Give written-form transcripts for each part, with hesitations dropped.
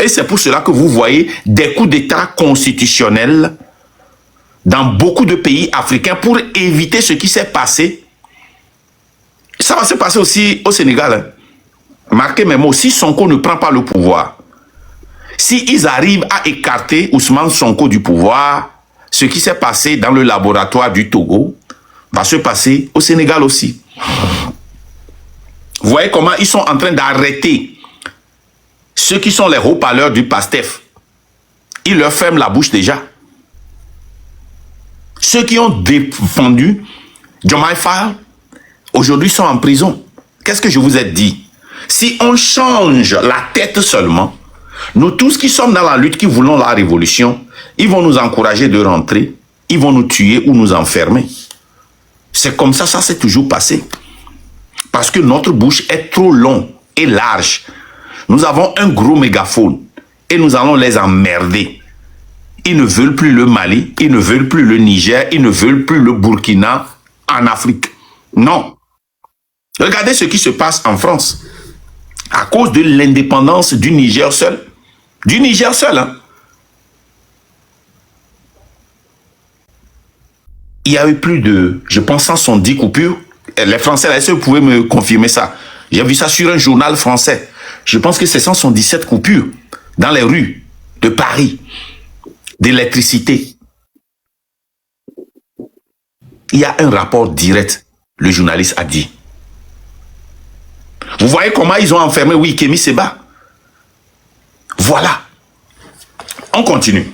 Et c'est pour cela que vous voyez des coups d'État constitutionnels dans beaucoup de pays africains pour éviter ce qui s'est passé. Ça va se passer aussi au Sénégal. Hein. Marquez mes mots, si Sonko ne prend pas le pouvoir, si ils arrivent à écarter Ousmane Sonko du pouvoir, ce qui s'est passé dans le laboratoire du Togo va se passer au Sénégal aussi. Vous voyez comment ils sont en train d'arrêter ceux qui sont les haut-parleurs du PASTEF. Ils leur ferment la bouche déjà. Ceux qui ont défendu Diomaye Faye, aujourd'hui sont en prison. Qu'est-ce que je vous ai dit? Si on change la tête seulement, nous tous qui sommes dans la lutte, qui voulons la révolution, ils vont nous encourager de rentrer, ils vont nous tuer ou nous enfermer. C'est comme ça s'est toujours passé. Parce que notre bouche est trop longue et large. Nous avons un gros mégaphone et nous allons les emmerder. Ils ne veulent plus le Mali, ils ne veulent plus le Niger, ils ne veulent plus le Burkina en Afrique. Non. Regardez ce qui se passe en France. À cause de l'indépendance du Niger seul. Du Niger seul, hein. Il y a eu plus de, je pense, 170 coupures. Les Français, est-ce que vous pouvez me confirmer ça? J'ai vu ça sur un journal français. Je pense que c'est 177 coupures dans les rues de Paris d'électricité. Il y a un rapport direct, le journaliste a dit. Vous voyez comment ils ont enfermé Kémy Séba? Voilà. On continue.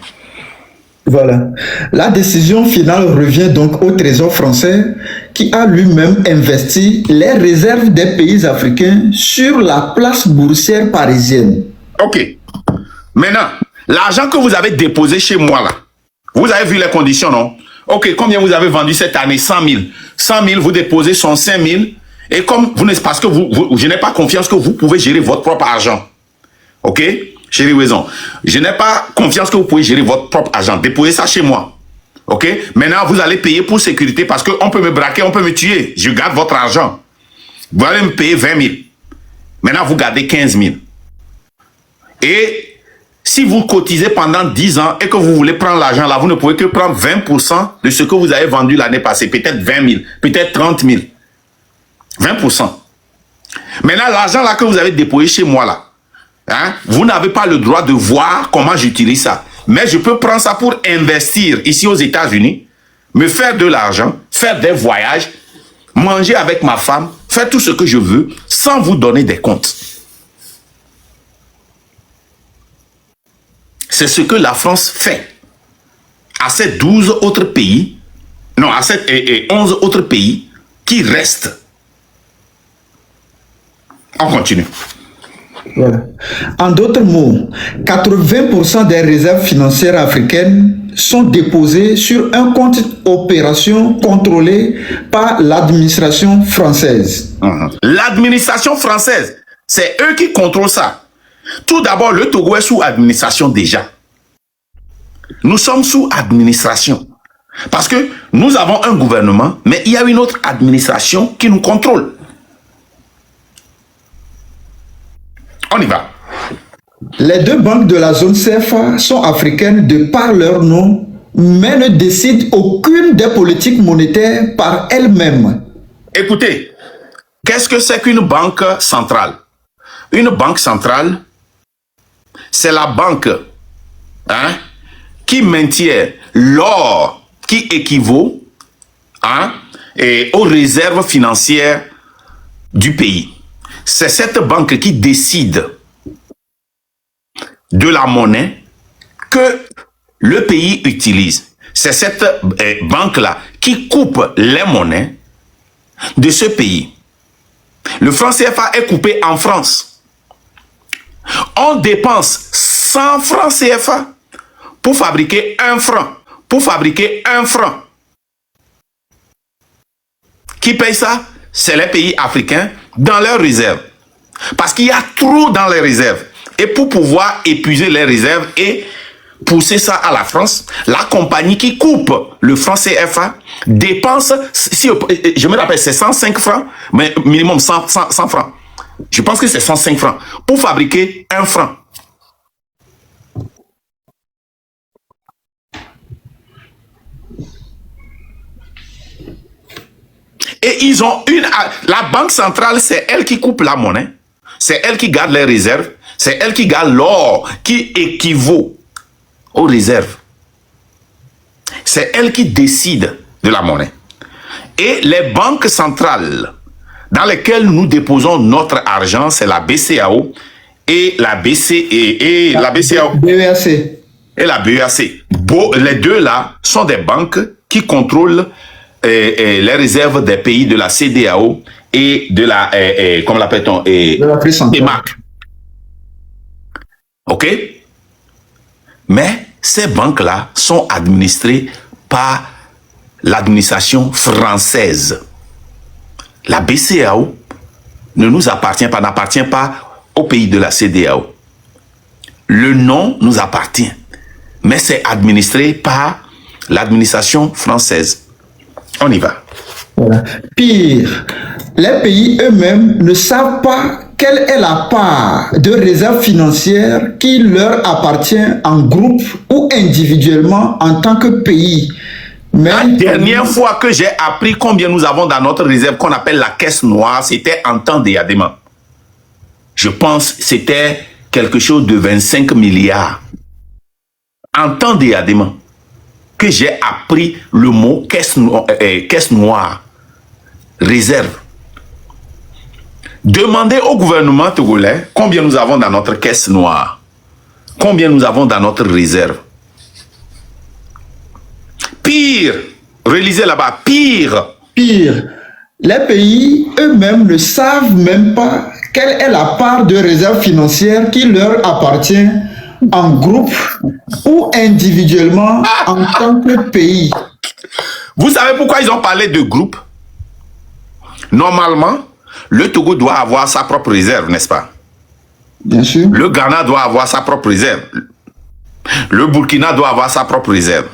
Voilà. La décision finale revient donc au Trésor français qui a lui-même investi les réserves des pays africains sur la place boursière parisienne. Ok. Maintenant, l'argent que vous avez déposé chez moi là, vous avez vu les conditions, non? Ok, combien vous avez vendu cette année? 100 000. 100 000, vous déposez son 5 000. Et comme vous n'êtes parce que je n'ai pas confiance que vous pouvez gérer votre propre argent. Ok? Chérie Raison. Je n'ai pas confiance que vous pouvez gérer votre propre argent. Déposez ça chez moi. Ok? Maintenant, vous allez payer pour sécurité parce qu'on peut me braquer, on peut me tuer. Je garde votre argent. Vous allez me payer 20 000. Maintenant, vous gardez 15 000. Et si vous cotisez pendant 10 ans et que vous voulez prendre l'argent là, vous ne pouvez que prendre 20% de ce que vous avez vendu l'année passée. Peut-être 20 000, peut-être 30 000. 20%. Maintenant, l'argent là que vous avez déposé chez moi là, hein, vous n'avez pas le droit de voir comment j'utilise ça. Mais je peux prendre ça pour investir ici aux États-Unis, me faire de l'argent, faire des voyages, manger avec ma femme, faire tout ce que je veux sans vous donner des comptes. C'est ce que la France fait à ces 12 autres pays, non, à ces 11 autres pays qui restent. On continue. Voilà. En d'autres mots, 80% des réserves financières africaines sont déposées sur un compte opération contrôlé par l'administration française. L'administration française, c'est eux qui contrôlent ça. Tout d'abord, le Togo est sous administration déjà. Nous sommes sous administration. Parce que nous avons un gouvernement, mais il y a une autre administration qui nous contrôle. On y va. Les deux banques de la zone CFA sont africaines de par leur nom, mais ne décident aucune des politiques monétaires par elles-mêmes. Écoutez, qu'est-ce que c'est qu'une banque centrale? Une banque centrale, c'est la banque qui maintient l'or qui équivaut aux réserves financières du pays. C'est cette banque qui décide de la monnaie que le pays utilise. C'est cette banque-là qui coupe les monnaies de ce pays. Le franc CFA est coupé en France. On dépense 100 francs CFA pour fabriquer un franc. Pour fabriquer un franc. Qui paye ça? C'est les pays africains dans leurs réserves. Parce qu'il y a trop dans les réserves. Et pour pouvoir épuiser les réserves et pousser ça à la France, la compagnie qui coupe le franc CFA dépense, si je me rappelle, c'est 105 francs, mais minimum 100 francs. Je pense que c'est 105 francs pour fabriquer un franc. Et ils ont la banque centrale, c'est elle qui coupe la monnaie. C'est elle qui garde les réserves. C'est elle qui garde l'or qui équivaut aux réserves. C'est elle qui décide de la monnaie. Et les banques centrales dans lesquelles nous déposons notre argent, c'est la BCAO et la BCAO BEAC. et la BEAC. Les deux là sont des banques qui contrôlent les réserves des pays de la CEDEAO et de la comment l'appelle-t-on, De l'Afrique centrale. CEMAC. Ok? Mais ces banques-là sont administrées par l'administration française. La BCAO ne nous appartient pas, n'appartient pas au pays de la CEDEAO. Le nom nous appartient, mais c'est administré par l'administration française. On y va. Voilà. Pire, les pays eux-mêmes ne savent pas quelle est la part de réserve financière qui leur appartient en groupe ou individuellement en tant que pays. Mais La dernière fois que j'ai appris combien nous avons dans notre réserve qu'on appelle la caisse noire, c'était en temps d'Yadema. Je pense que c'était quelque chose de 25 milliards. En temps d'Yadema, que j'ai appris le mot caisse noire, réserve. Demandez au gouvernement togolais combien nous avons dans notre caisse noire. Combien nous avons dans notre réserve. Pire, relisez là-bas, pire. pire, les pays eux-mêmes ne savent même pas quelle est la part de réserve financière qui leur appartient en groupe ou individuellement en tant que pays. Vous savez pourquoi ils ont parlé de groupe? Normalement, le Togo doit avoir sa propre réserve, n'est-ce pas? Bien sûr. Le Ghana doit avoir sa propre réserve. Le Burkina doit avoir sa propre réserve.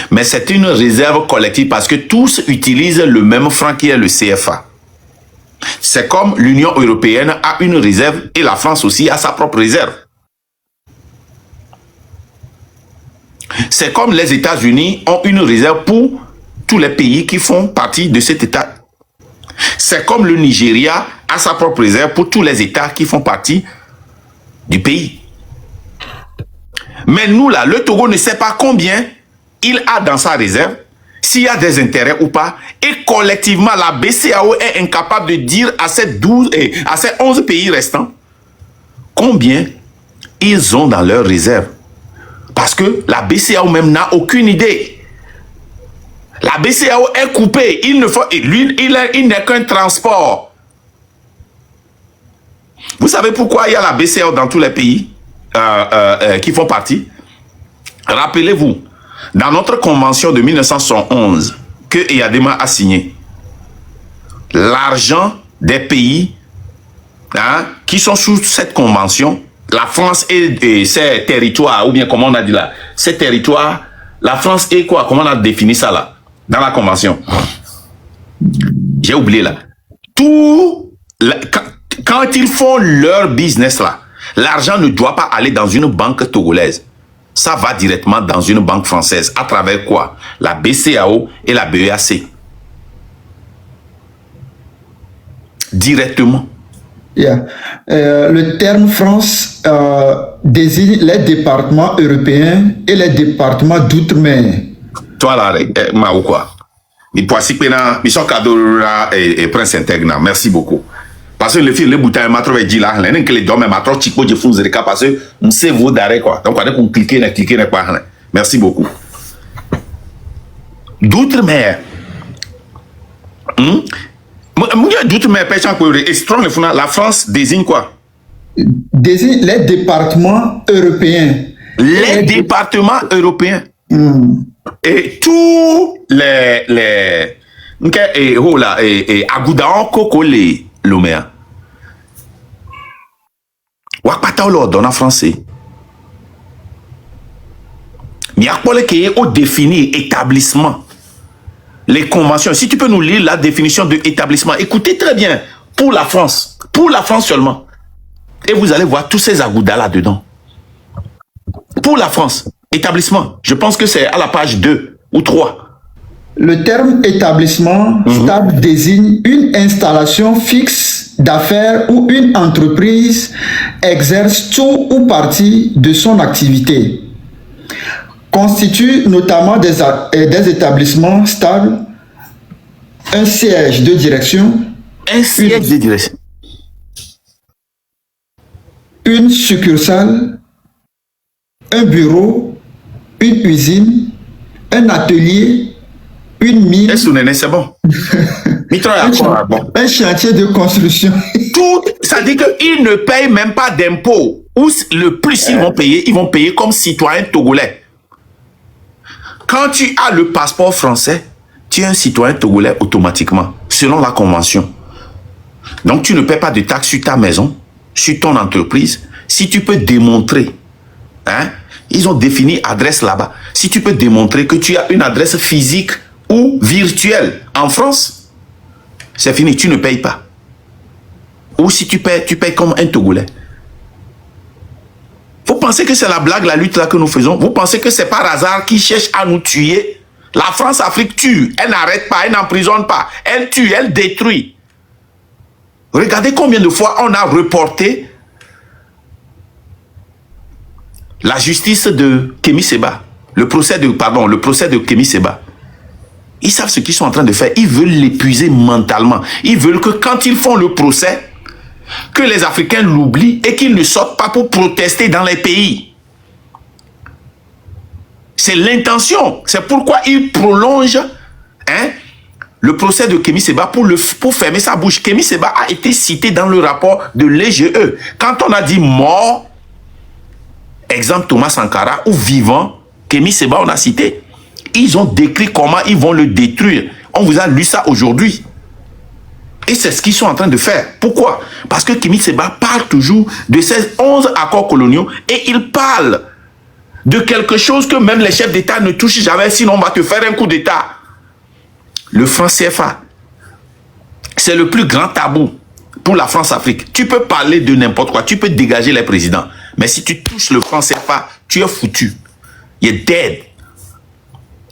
Mais c'est une réserve collective parce que tous utilisent le même franc qui est le CFA. C'est comme l'Union européenne a une réserve et la France aussi a sa propre réserve. C'est comme les États-Unis ont une réserve pour tous les pays qui font partie de cet État. C'est comme le Nigeria a sa propre réserve pour tous les États qui font partie du pays. Mais nous là, le Togo ne sait pas combien il a dans sa réserve, s'il y a des intérêts ou pas, et collectivement, la BCAO est incapable de dire à ces 11 pays restants combien ils ont dans leur réserve. Parce que la BCAO même n'a aucune idée. La BCAO est coupée. Il n'est qu'un transport. Vous savez pourquoi il y a la BCAO dans tous les pays qui font partie? Rappelez-vous, dans notre convention de 1971 que Eyadema a signé, l'argent des pays qui sont sous cette convention, la France et ses territoires, ou bien comment on a dit là, ces territoires, la France est quoi? Comment on a défini ça là, dans la convention? J'ai oublié là. Quand ils font leur business là, l'argent ne doit pas aller dans une banque togolaise. Ça va directement dans une banque française. À travers quoi? La BCAO et la BEAC. Directement. Yeah. Le terme France désigne les départements européens et les départements d'outre-mer. Toi là, ma ou quoi? Mi poisi pena, mi son cadeau et prince intègre. Merci beaucoup. Parce que le fil, le bouton, m'a trouvé dit là, l'un que les deux, m'a trouvé chico de fous, parce que on sait vous d'arrêt quoi. Donc, on a cliqué, pas. Merci beaucoup. D'outre-mer. D'outre-mer, la France désigne quoi? Désigne les départements européens. Les départements européens. Et tous les Agoudaon, Koko, les Lomea. Wakpata ou dans en français. Mais il y a au définir établissement. Les conventions. Si tu peux nous lire la définition de établissement, écoutez très bien. Pour la France seulement. Et vous allez voir tous ces agoudas là-dedans. Pour la France, établissement. Je pense que c'est à la page 2 ou 3. Le terme établissement stable désigne une installation fixe d'affaires où une entreprise exerce tout ou partie de son activité. Constitue notamment des établissements stables, un siège de direction, une succursale, un bureau, une usine, un atelier, une mine, c'est bon. un chantier de construction. Tout, ça dit qu'ils ne payent même pas d'impôts. Ou le plus ils vont payer comme citoyens togolais. Quand tu as le passeport français, tu es un citoyen togolais automatiquement, selon la convention. Donc tu ne paies pas de taxes sur ta maison, sur ton entreprise, si tu peux démontrer, ils ont défini adresse là-bas, si tu peux démontrer que tu as une adresse physique ou virtuelle en France, c'est fini, tu ne payes pas. Ou si tu payes comme un Togolais. Vous pensez que c'est la blague, la lutte là que nous faisons? Vous pensez que c'est par hasard qu'ils cherchent à nous tuer? La France-Afrique tue, elle n'arrête pas, elle n'emprisonne pas, elle tue, elle détruit. Regardez combien de fois on a reporté la justice de Kémy Séba, le procès de Kémy Séba. Ils savent ce qu'ils sont en train de faire. Ils veulent l'épuiser mentalement. Ils veulent que quand ils font le procès, que les Africains l'oublient et qu'ils ne sortent pas pour protester dans les pays. C'est l'intention. C'est pourquoi ils prolongent le procès de Kémy Séba pour fermer sa bouche. Kémy Séba a été cité dans le rapport de l'EGE. Quand on a dit mort, exemple Thomas Sankara, ou vivant, Kémy Séba, on a cité. Ils ont décrit comment ils vont le détruire. On vous a lu ça aujourd'hui. Et c'est ce qu'ils sont en train de faire. Pourquoi? Parce que Kémy Séba parle toujours de ces 11 accords coloniaux et il parle de quelque chose que même les chefs d'État ne touchent jamais, sinon on va te faire un coup d'État. Le franc CFA, c'est le plus grand tabou pour la France-Afrique. Tu peux parler de n'importe quoi, tu peux dégager les présidents. Mais si tu touches le franc CFA, tu es foutu. You're dead.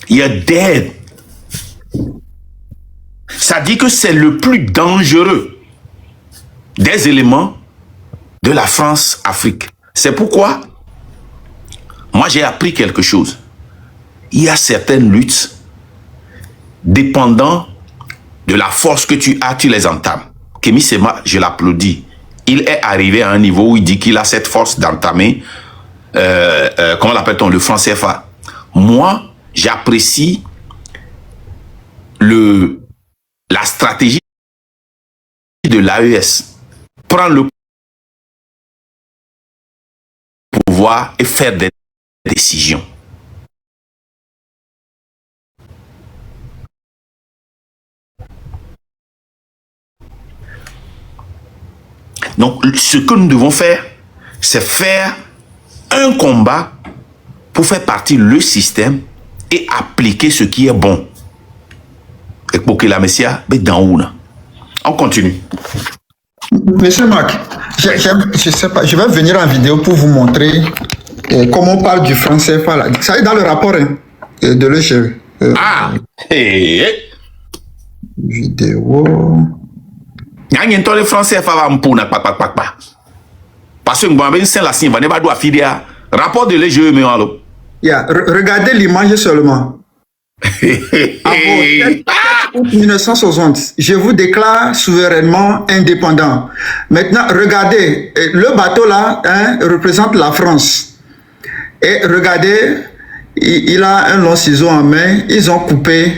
You're dead. Ça dit que c'est le plus dangereux des éléments de la France-Afrique. C'est pourquoi moi j'ai appris quelque chose. Il y a certaines luttes, dépendant de la force que tu as, tu les entames. Kémy Séba, je l'applaudis. Il est arrivé à un niveau où il dit qu'il a cette force d'entamer, comment l'appelle-t-on, le franc CFA. Moi, j'apprécie la stratégie de l'AES. Prendre le pouvoir et faire des décisions. Donc, ce que nous devons faire, c'est faire un combat pour faire partie le système et appliquer ce qui est bon. Et pour que la Messia est dans où là. On continue. Monsieur Marc, je sais pas, je vais venir en vidéo pour vous montrer comment on parle du franc CFA là. Ça est dans le rapport de l'EGE. Vidéo. Il y a un franc CFA va m'pouna pa. Parce que moi c'est la signe va ne pas doit filer rapport de l'EGE mais allo. Regardez l'image seulement. En 1960, je vous déclare souverainement indépendant. Maintenant, regardez, le bateau là représente la France. Et regardez, il a un long ciseau en main, ils ont coupé.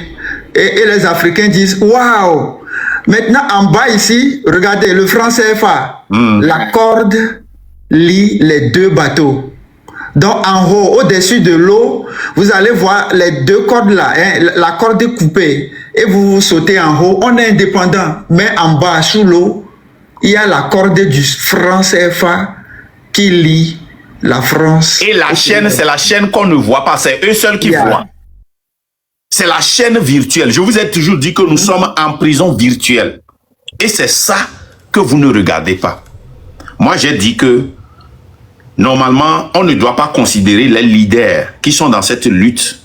Et les Africains disent, waouh! Maintenant, en bas ici, regardez, le franc CFA, la corde lie les deux bateaux. Donc en haut, au-dessus de l'eau, vous allez voir les deux cordes là, la corde est coupée et vous sautez en haut, on est indépendant. Mais en bas, sous l'eau, il y a la corde du franc CFA qui lie la France. Et la chaîne, c'est la chaîne qu'on ne voit pas, c'est eux seuls qui voient. C'est la chaîne virtuelle. Je vous ai toujours dit que nous sommes en prison virtuelle. Et c'est ça que vous ne regardez pas. Moi, j'ai dit que normalement, on ne doit pas considérer les leaders qui sont dans cette lutte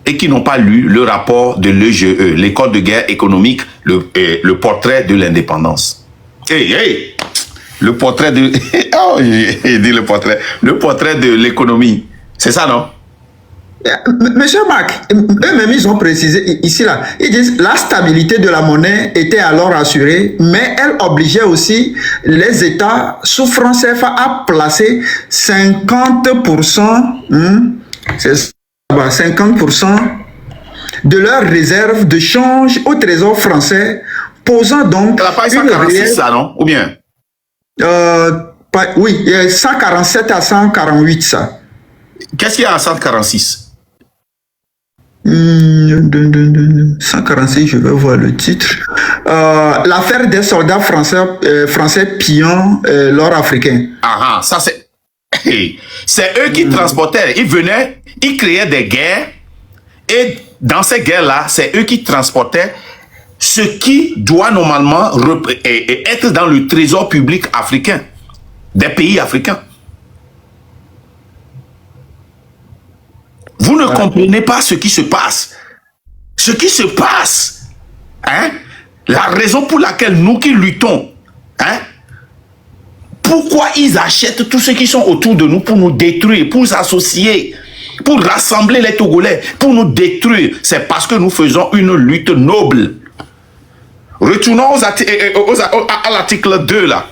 et qui n'ont pas lu le rapport de l'EGE, l'école de guerre économique, le portrait de l'indépendance. Hey, le portrait de... oh, j'ai dit le portrait de l'économie. C'est ça, non? Monsieur Marc, eux-mêmes, ils ont précisé ici, là, ils disent la stabilité de la monnaie était alors assurée, mais elle obligeait aussi les États sous franc CFA à placer 50%, c'est ça, 50% de leurs réserves de change au trésor français, posant donc... Elle n'a pas 146, ça, non? Ou bien? Oui, 147 à 148, ça. Qu'est-ce qu'il y a à 146? 146, je vais voir le titre. L'affaire des soldats français pillant l'or africain. Ah, ça c'est... C'est eux qui transportaient. Ils venaient, ils créaient des guerres. Et dans ces guerres-là, c'est eux qui transportaient ce qui doit normalement être dans le trésor public africain, des pays africains. Vous ne comprenez pas ce qui se passe. Ce qui se passe, hein? La raison pour laquelle nous qui luttons, hein? Pourquoi ils achètent tous ceux qui sont autour de nous pour nous détruire, pour s'associer, pour rassembler les Togolais, pour nous détruire? C'est parce que nous faisons une lutte noble. Retournons à l'article 2 là.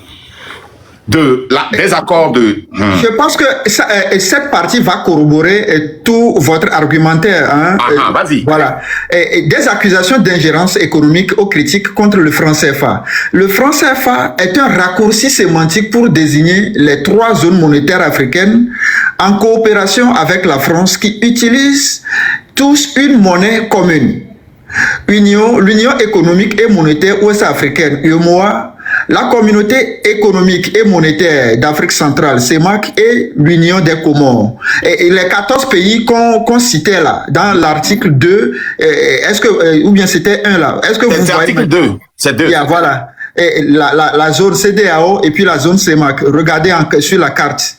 Des accords de... Je pense que cette partie va corroborer tout votre argumentaire. Hein. Vas-y. Voilà. Des accusations d'ingérence économique aux critiques contre le franc CFA. Le franc CFA est un raccourci sémantique pour désigner les 3 zones monétaires africaines en coopération avec la France qui utilisent tous une monnaie commune. L'Union économique et monétaire ouest-africaine, UEMOA, la communauté économique et monétaire d'Afrique centrale, CEMAC, et l'Union des Comores. Et les 14 pays qu'on citait là, dans l'article 2, est-ce que, ou bien c'était 1 là, est-ce que vous voyez... l'article 2, c'est 2. Yeah, voilà. Et la zone CEDEAO et puis la zone CEMAC, regardez sur la carte.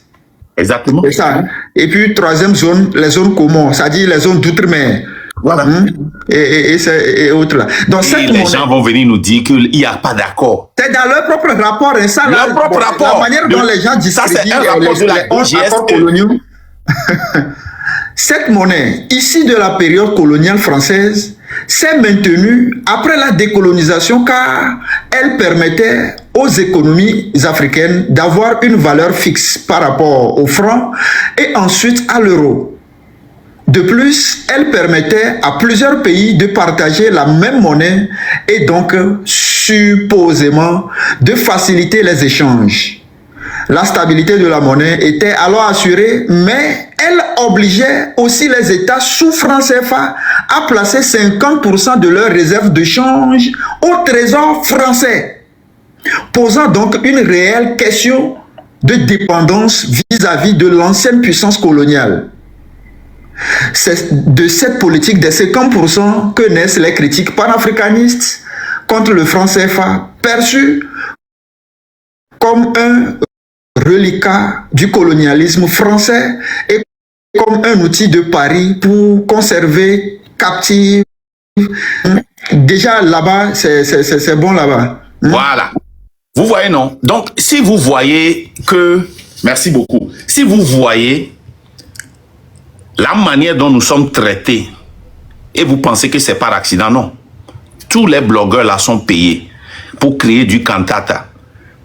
Exactement. C'est ça. Hein? Et puis, 3e zone, les zones Comores, c'est-à-dire les zones d'outre-mer. Voilà. Et autres là. Donc, les gens vont venir nous dire qu'il n'y a pas d'accord. C'est dans leur propre rapport. Hein, ça, leur propre rapport. La manière dont les gens discréditent les accords coloniaux. Cette monnaie, issue de la période coloniale française, s'est maintenue après la décolonisation car elle permettait aux économies africaines d'avoir une valeur fixe par rapport au franc et ensuite à l'euro. De plus, elle permettait à plusieurs pays de partager la même monnaie et donc, supposément, de faciliter les échanges. La stabilité de la monnaie était alors assurée, mais elle obligeait aussi les États sous franc CFA à placer 50% de leurs réserves de change au trésor français, posant donc une réelle question de dépendance vis-à-vis de l'ancienne puissance coloniale. C'est de cette politique des 50% que naissent les critiques panafricanistes contre le franc CFA, perçu comme un reliquat du colonialisme français et comme un outil de pari pour conserver captifs. Déjà là-bas, c'est bon là-bas. Voilà. Vous voyez, non? Donc, si vous voyez que... Merci beaucoup. Si vous voyez la manière dont nous sommes traités et vous pensez que c'est par accident, non. Tous les blogueurs là sont payés pour créer du cantata,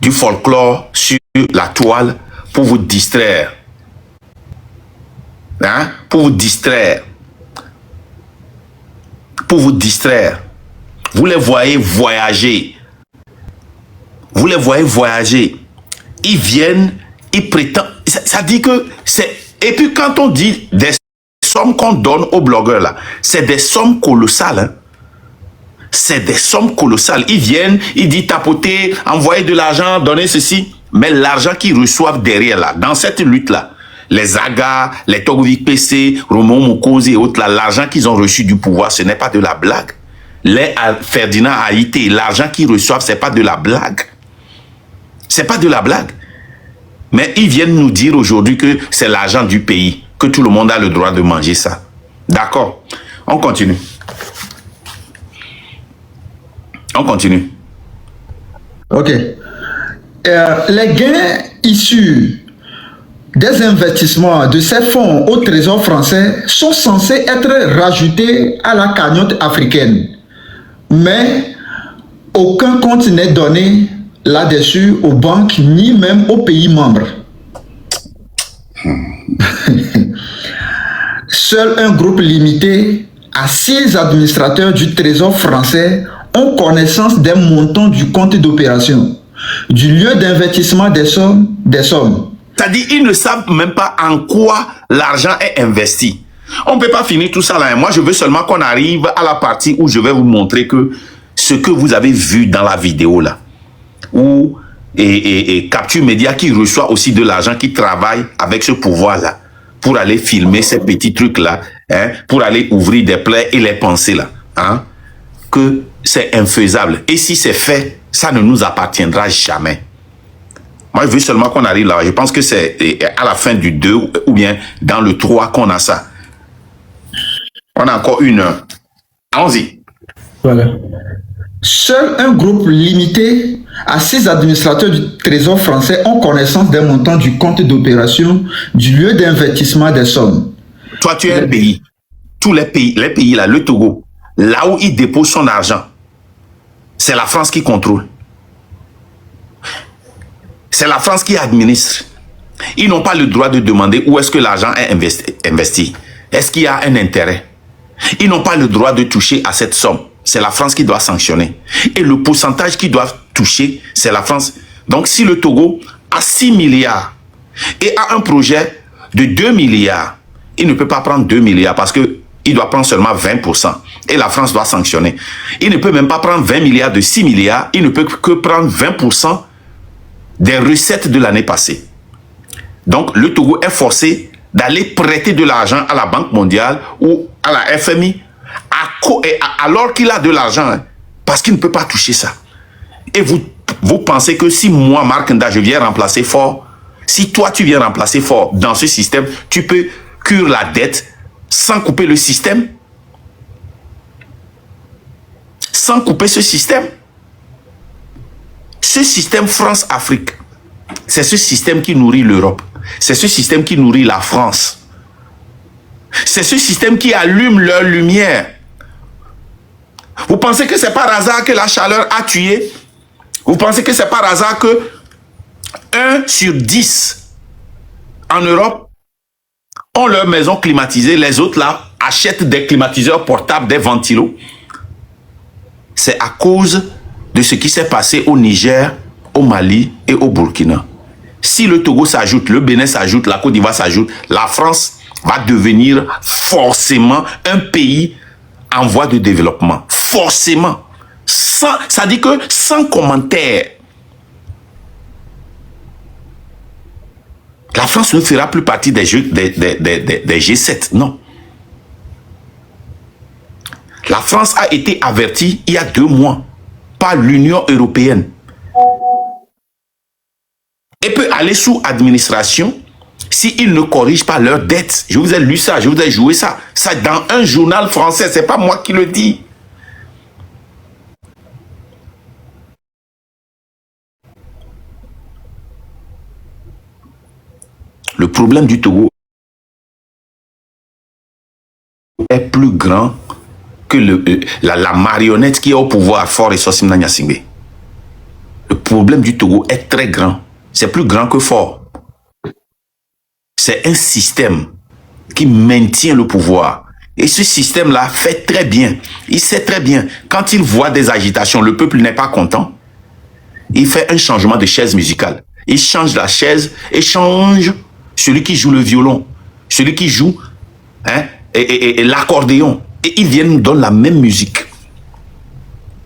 du folklore sur la toile pour vous distraire. Hein? Pour vous distraire. Pour vous distraire. Vous les voyez voyager. Vous les voyez voyager. Ils viennent, ils prétendent. Ça dit que c'est... Et puis quand on dit des sommes qu'on donne aux blogueurs là, c'est des sommes colossales. Hein? C'est des sommes colossales. Ils viennent, ils disent tapoter, envoyer de l'argent, donner ceci. Mais l'argent qu'ils reçoivent derrière là, dans cette lutte là, les Aga, les Togovic PC, Romo Mokosi et autres là, l'argent qu'ils ont reçu du pouvoir, ce n'est pas de la blague. Les Ferdinand Haïté, l'argent qu'ils reçoivent, c'est pas de la blague. C'est pas de la blague. Mais ils viennent nous dire aujourd'hui que c'est l'argent du pays, que tout le monde a le droit de manger ça. D'accord. On continue. On continue. Ok. Les gains issus des investissements de ces fonds au Trésor français sont censés être rajoutés à la cagnotte africaine. Mais aucun compte n'est donné là-dessus aux banques ni même aux pays membres. Seul un groupe limité à 6 administrateurs du Trésor français ont connaissance des montants du compte d'opération, du lieu d'investissement des sommes. C'est-à-dire, ils ne savent même pas en quoi l'argent est investi. On ne peut pas finir tout ça là. Moi, je veux seulement qu'on arrive à la partie où je vais vous montrer que ce que vous avez vu dans la vidéo là, où Capture Média qui reçoit aussi de l'argent, qui travaille avec ce pouvoir là, pour aller filmer ces petits trucs là, hein, pour aller ouvrir des plaies et les penser là, hein, que c'est infaisable. Et si c'est fait, ça ne nous appartiendra jamais. Moi, je veux seulement qu'on arrive là. Je pense que c'est à la fin du 2 ou bien dans le 3 qu'on a ça. On a encore 1 heure. Allons-y. Voilà. Seul un groupe limité à 6 administrateurs du Trésor français ont connaissance des montants du compte d'opération, du lieu d'investissement des sommes. Toi, tu es un pays. Tous les pays là, le Togo, là où il dépose son argent, c'est la France qui contrôle. C'est la France qui administre. Ils n'ont pas le droit de demander où est-ce que l'argent est investi. Est-ce qu'il y a un intérêt? Ils n'ont pas le droit de toucher à cette somme. C'est la France qui doit sanctionner. Et le pourcentage qu'ils doivent toucher, c'est la France. Donc, si le Togo a 6 milliards et a un projet de 2 milliards, il ne peut pas prendre 2 milliards parce qu'il doit prendre seulement 20%. Et la France doit sanctionner. Il ne peut même pas prendre 20 milliards de 6 milliards. Il ne peut que prendre 20% des recettes de l'année passée. Donc, le Togo est forcé d'aller prêter de l'argent à la Banque mondiale ou à la FMI alors qu'il a de l'argent, hein, parce qu'il ne peut pas toucher ça. Et vous pensez que si moi, Marc Nda, je viens remplacer Fort, si toi, tu viens remplacer Fort dans ce système, tu peux curer la dette sans couper le système? Sans couper ce système? Ce système France-Afrique, c'est ce système qui nourrit l'Europe. C'est ce système qui nourrit la France. C'est ce système qui allume leur lumière. Vous pensez que c'est par hasard que la chaleur a tué? Vous pensez que c'est par hasard que 1 sur 10 en Europe ont leur maison climatisée, les autres là achètent des climatiseurs portables, des ventilos? C'est à cause de ce qui s'est passé au Niger, au Mali et au Burkina. Si le Togo s'ajoute, le Bénin s'ajoute, la Côte d'Ivoire s'ajoute, la France va devenir forcément un pays en voie de développement. Forcément. Ça dit que sans commentaire. La France ne fera plus partie des G7. Non. La France a été avertie il y a 2 mois par l'Union européenne. Et peut aller sous administration s'ils ne corrigent pas leurs dettes. Je vous ai lu ça, je vous ai joué ça. Ça dans un journal français, c'est pas moi qui le dis. Le problème du Togo est plus grand que la marionnette qui est au pouvoir, Fort et Sossimna Nyasingbe. Le problème du Togo est très grand. C'est plus grand que Fort. C'est un système qui maintient le pouvoir. Et ce système-là fait très bien. Il sait très bien. Quand il voit des agitations, le peuple n'est pas content. Il fait un changement de chaise musicale. Il change la chaise et change celui qui joue le violon, celui qui joue et l'accordéon. Et ils viennent nous donner la même musique.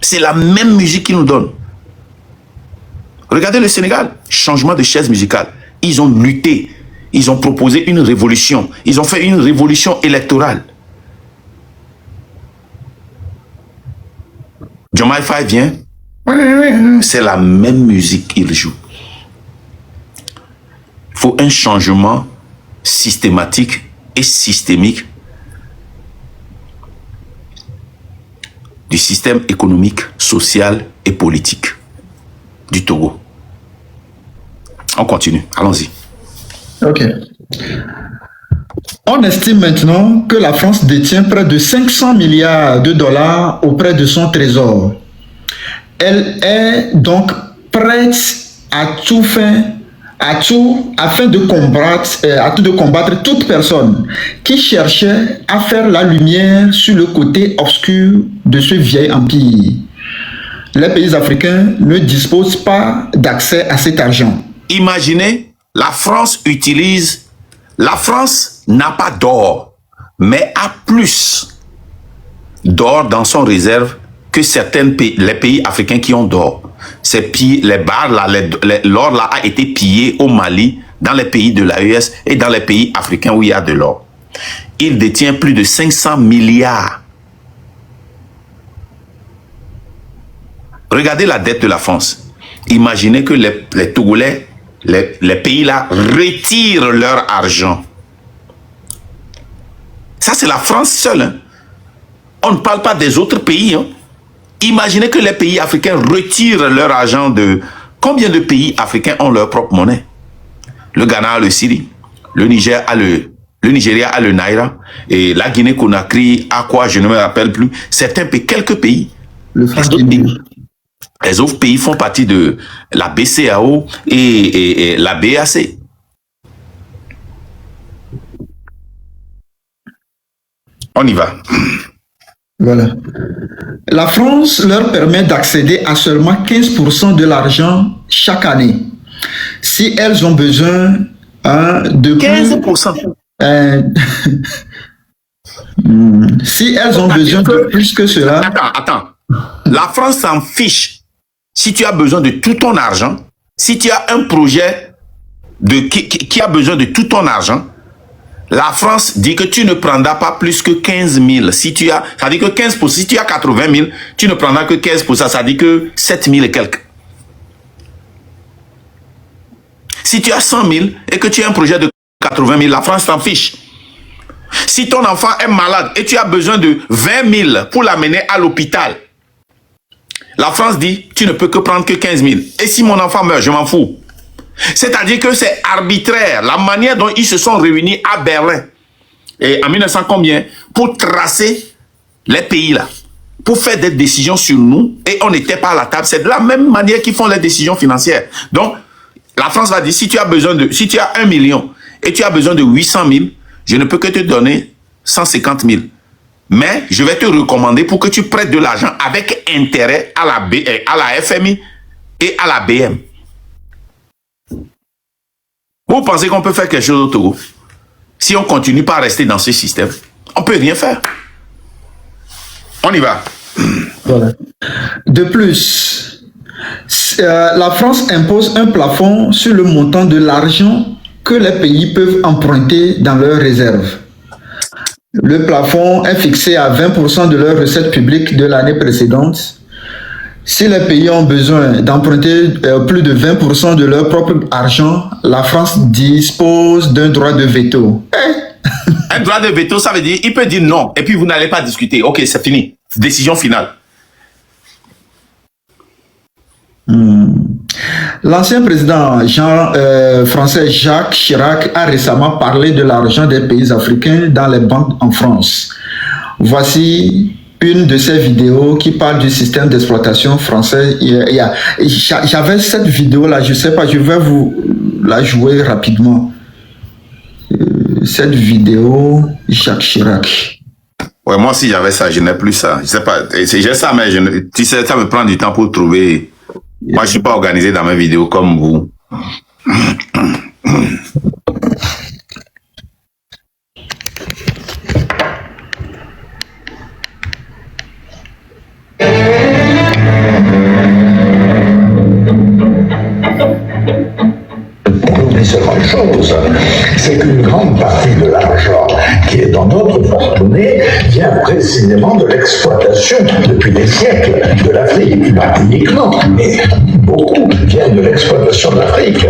C'est la même musique qu'ils nous donnent. Regardez le Sénégal, changement de chaise musicale. Ils ont lutté, ils ont proposé une révolution, ils ont fait une révolution électorale. Diomaye Faye vient, c'est la même musique qu'il joue. Il faut un changement systématique et systémique du système économique, social et politique du Togo. On continue, allons-y. Ok. On estime maintenant que la France détient près de 500 milliards de dollars auprès de son trésor. Elle est donc prête afin de combattre toute personne qui cherchait à faire la lumière sur le côté obscur de ce vieil empire. Les pays africains ne disposent pas d'accès à cet argent. Imaginez, la France n'a pas d'or, mais a plus d'or dans son réserve que les pays africains qui ont d'or. Les barres là, l'or là a été pillé au Mali, dans les pays de l'AES et dans les pays africains où il y a de l'or. Il détient plus de 500 milliards. Regardez la dette de la France. Imaginez que les Togolais, les pays là, retirent leur argent. Ça, c'est la France seule. Hein. On ne parle pas des autres pays. Hein. Imaginez que les pays africains retirent leur argent de... Combien de pays africains ont leur propre monnaie? Le Ghana a le Syrie, le Nigeria a le Naira, et la Guinée-Conakry a quoi, je ne me rappelle plus. Certains pays, quelques pays. Les autres pays font partie de la BCAO et la BAC. On y va. Voilà. La France leur permet d'accéder à seulement 15% de l'argent chaque année. Si elles ont besoin de 15%. Si elles ont besoin de plus que cela... Attends. La France s'en fiche. Si tu as besoin de tout ton argent, si tu as un projet qui a besoin de tout ton argent, la France dit que tu ne prendras pas plus que 15 000. Ça dit que 15%, si tu as 80 000, tu ne prendras que 15%, ça dit que 7 000 et quelques. Si tu as 100 000 et que tu as un projet de 80 000, la France s'en fiche. Si ton enfant est malade et tu as besoin de 20 000 pour l'amener à l'hôpital, la France dit, tu ne peux que prendre que 15 000. Et si mon enfant meurt, je m'en fous. C'est-à-dire que c'est arbitraire, la manière dont ils se sont réunis à Berlin, et en 1900 combien, pour tracer les pays là, pour faire des décisions sur nous, et on n'était pas à la table. C'est de la même manière qu'ils font les décisions financières. Donc, la France va dire, si tu as 1 million, et tu as besoin de 800 000, je ne peux que te donner 150 000. Mais je vais te recommander pour que tu prêtes de l'argent avec intérêt à la FMI et à la BM. Vous pensez qu'on peut faire quelque chose au Togo? Si on continue pas à rester dans ce système, on ne peut rien faire. On y va. Voilà. De plus, la France impose un plafond sur le montant de l'argent que les pays peuvent emprunter dans leurs réserves. Le plafond est fixé à 20% de leurs recettes publiques de l'année précédente. Si les pays ont besoin d'emprunter plus de 20% de leur propre argent, la France dispose d'un droit de veto. Un droit de veto, ça veut dire, il peut dire non, et puis vous n'allez pas discuter. Ok, c'est fini. Décision finale. L'ancien président français Jacques Chirac a récemment parlé de l'argent des pays africains dans les banques en France. Voici une de ces vidéos qui parle du système d'exploitation français. J'avais cette vidéo-là, je ne sais pas, je vais vous la jouer rapidement. Cette vidéo, Jacques Chirac. Ouais, moi aussi j'avais ça, je n'ai plus ça. Je sais pas, j'ai ça, mais tu sais, ça me prend du temps pour trouver. Moi, je suis pas organisé dans mes vidéos comme vous. On oublie seulement une chose, c'est qu'une grande partie de l'argent qui est dans notre porte-monnaie vient précisément de l'exploitation depuis des siècles de l'Afrique. Pas uniquement, mais beaucoup vient de l'exploitation de l'Afrique.